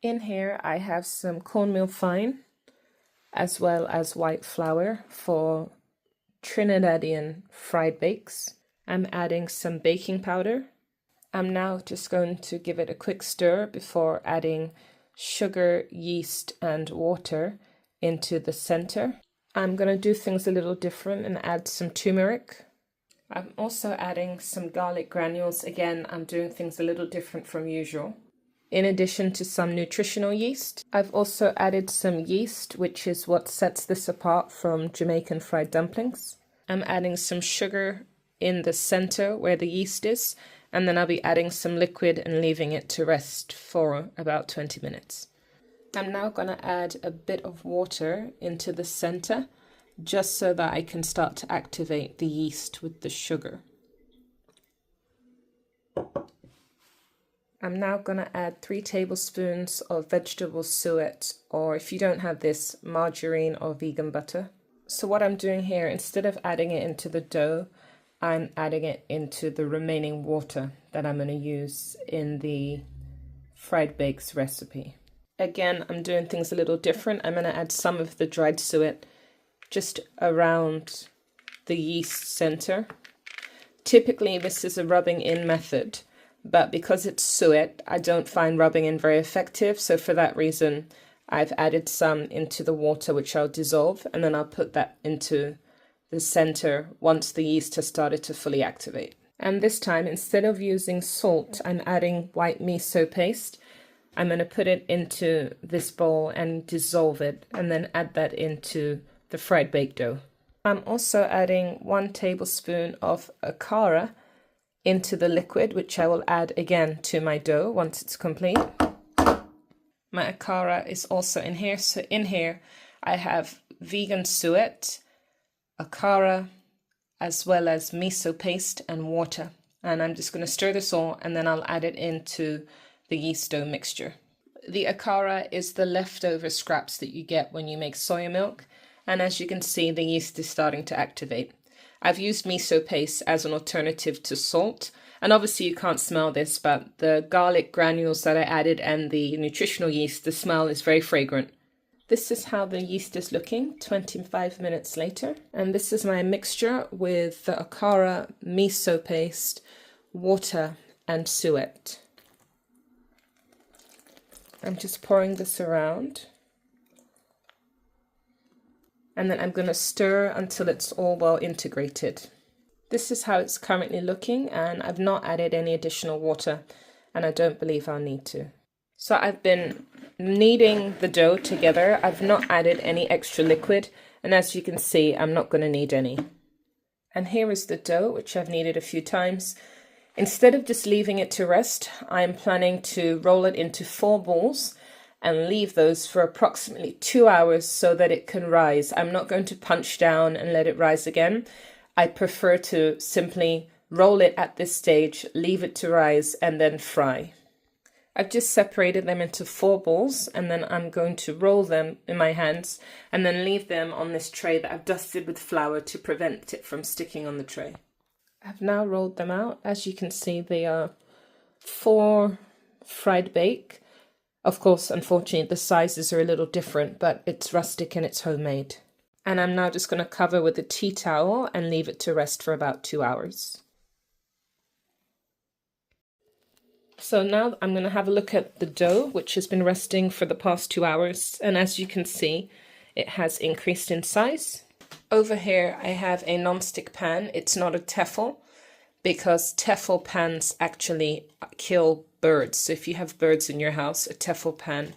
In here I have some cornmeal fine as well as white flour for Trinidadian fried bakes. I'm adding some baking powder. I'm now just going to give it a quick stir before adding sugar, yeast and water into the center. I'm going to do things a little different and add some turmeric. I'm also adding some garlic granules. Again, I'm doing things a little different from usual. In addition to some nutritional yeast, I've also added some yeast, which is what sets this apart from Jamaican fried dumplings. I'm adding some sugar in the center where the yeast is, and then I'll be adding some liquid and leaving it to rest for about 20 minutes. I'm now going to add a bit of water into the center, just so that I can start to activate the yeast with the sugar. I'm now going to add 3 tablespoons of vegetable suet, or if you don't have this, margarine or vegan butter. So what I'm doing here, instead of adding it into the dough, I'm adding it into the remaining water that I'm going to use in the fried bakes recipe. Again, I'm doing things a little different. I'm going to add some of the dried suet just around the yeast center. Typically, this is a rubbing in method, but because it's suet, I don't find rubbing in very effective. So for that reason, I've added some into the water, which I'll dissolve, and then I'll put that into the center once the yeast has started to fully activate. And this time, instead of using salt, I'm adding white miso paste. I'm going to put it into this bowl and dissolve it, and then add that into the fried baked dough. I'm also adding 1 tablespoon of akara into the liquid, which I will add again to my dough once it's complete. My akara is also in here. So in here I have vegan suet, akara, as well as miso paste and water. And I'm just going to stir this all, and then I'll add it into the yeast dough mixture. The akara is the leftover scraps that you get when you make soya milk. And as you can see, the yeast is starting to activate. I've used miso paste as an alternative to salt. And obviously you can't smell this, but the garlic granules that I added and the nutritional yeast, the smell is very fragrant. This is how the yeast is looking 25 minutes later. And this is my mixture with the akara, miso paste, water and suet. I'm just pouring this around. And then I'm going to stir until it's all well integrated. This is how it's currently looking, and I've not added any additional water, and I don't believe I'll need to. So I've been kneading the dough together. I've not added any extra liquid, and as you can see, I'm not going to need any. And here is the dough, which I've kneaded a few times. Instead of just leaving it to rest, I'm planning to roll it into 4 balls and leave those for approximately 2 hours so that it can rise. I'm not going to punch down and let it rise again. I prefer to simply roll it at this stage, leave it to rise, and then fry. I've just separated them into 4 balls, and then I'm going to roll them in my hands and then leave them on this tray that I've dusted with flour to prevent it from sticking on the tray. I've now rolled them out. As you can see, they are 4 fried bake. Of course, unfortunately, the sizes are a little different, but it's rustic and it's homemade. And I'm now just going to cover with a tea towel and leave it to rest for about 2 hours. So now I'm going to have a look at the dough, which has been resting for the past 2 hours. And as you can see, it has increased in size. Over here, I have a non-stick pan. It's not a Tefal, because Tefal pans actually kill birds. So if you have birds in your house, a Tefal pan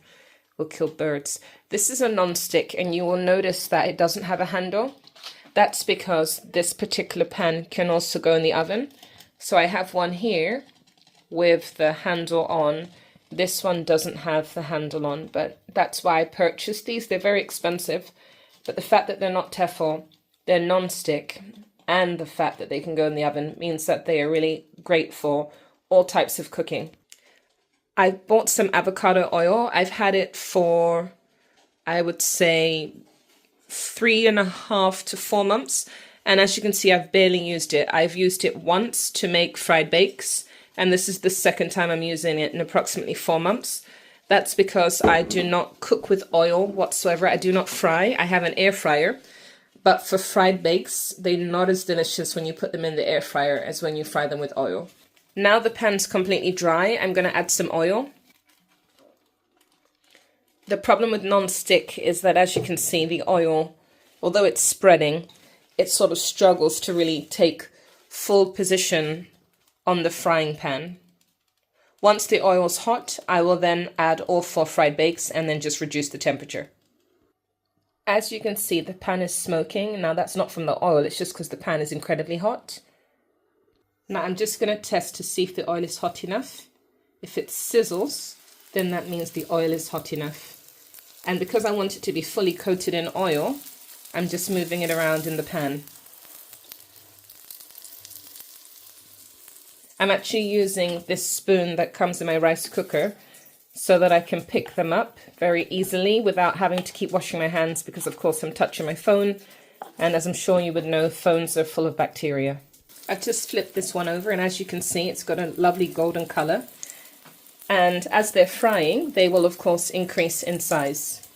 will kill birds. This is a non-stick, and you will notice that it doesn't have a handle. That's because this particular pan can also go in the oven. So I have one here with the handle on. This one doesn't have the handle on, but that's why I purchased these. They're very expensive, but the fact that they're not Tefal, they're non-stick, and the fact that they can go in the oven means that they are really great for all types of cooking. I bought some avocado oil. I've had it for, I would say, 3.5 to 4 months. And as you can see, I've barely used it. I've used it once to make fried bakes, and this is the second time I'm using it in approximately 4 months. That's because I do not cook with oil whatsoever. I do not fry. I have an air fryer. But for fried bakes, they're not as delicious when you put them in the air fryer as when you fry them with oil. Now the pan's completely dry, I'm going to add some oil. The problem with non-stick is that, as you can see, the oil, although it's spreading, it sort of struggles to really take full position on the frying pan. Once the oil's hot, I will then add all 4 fried bakes and then just reduce the temperature. As you can see, the pan is smoking. Now that's not from the oil, it's just because the pan is incredibly hot. Now I'm just going to test to see if the oil is hot enough. If it sizzles, then that means the oil is hot enough. And because I want it to be fully coated in oil, I'm just moving it around in the pan. I'm actually using this spoon that comes in my rice cooker so that I can pick them up very easily without having to keep washing my hands, because of course I'm touching my phone, and as I'm sure you would know, phones are full of bacteria. I've just flipped this one over, and as you can see, it's got a lovely golden color. And as they're frying, they will of course increase in size.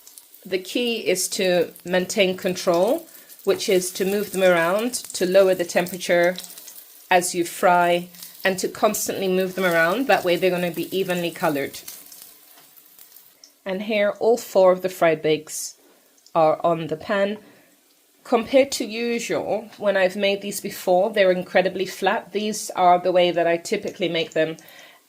The key is to maintain control, which is to move them around, to lower the temperature as you fry, and to constantly move them around. That way they're going to be evenly colored. And here all 4 of the fried bakes are on the pan. Compared to usual, when I've made these before, they're incredibly flat. These are the way that I typically make them.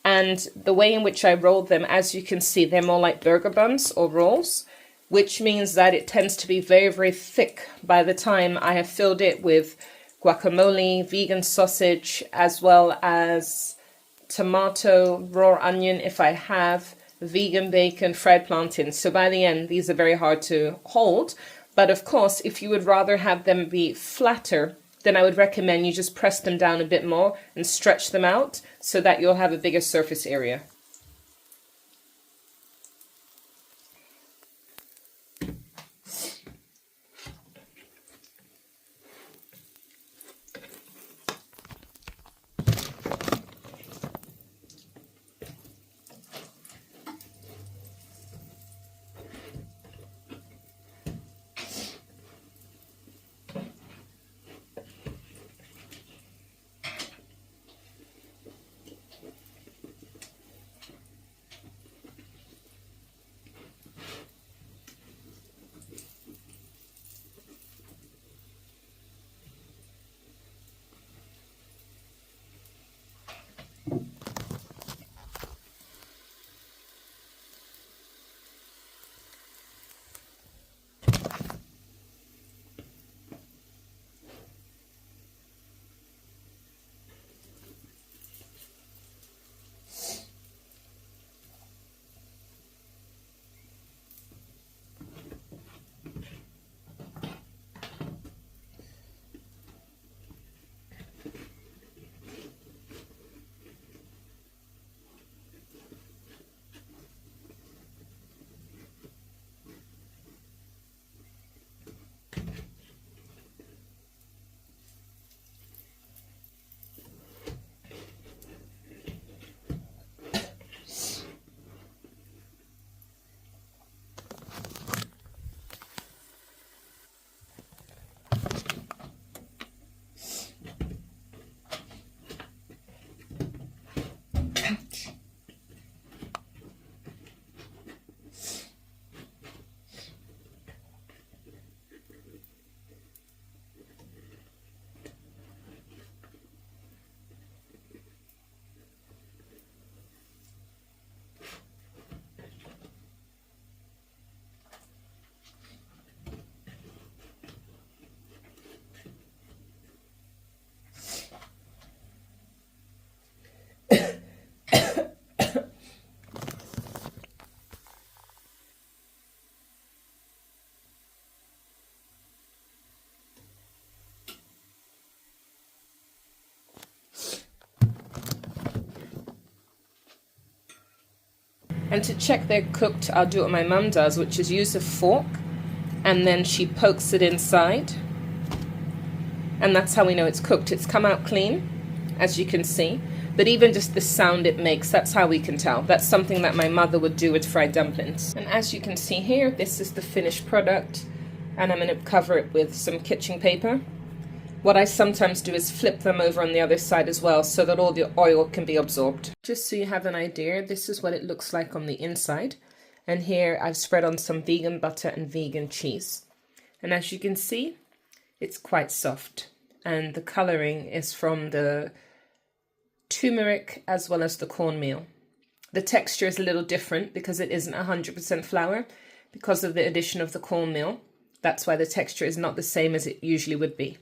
And the way in which I rolled them, as you can see, they're more like burger buns or rolls, which means that it tends to be very, very thick by the time I have filled it with guacamole, vegan sausage, as well as tomato, raw onion if I have, vegan bacon, fried plantains. So by the end, these are very hard to hold. But of course, if you would rather have them be flatter, then I would recommend you just press them down a bit more and stretch them out so that you'll have a bigger surface area. And to check they're cooked, I'll do what my mum does, which is use a fork and then she pokes it inside. And that's how we know it's cooked. It's come out clean, as you can see. But even just the sound it makes, that's how we can tell. That's something that my mother would do with fried dumplings. And as you can see here, this is the finished product, and I'm going to cover it with some kitchen paper. What I sometimes do is flip them over on the other side as well, so that all the oil can be absorbed. Just so you have an idea, this is what it looks like on the inside. And here I've spread on some vegan butter and vegan cheese. And as you can see, it's quite soft. And the coloring is from the turmeric as well as the cornmeal. The texture is a little different because it isn't 100% flour because of the addition of the cornmeal. That's why the texture is not the same as it usually would be.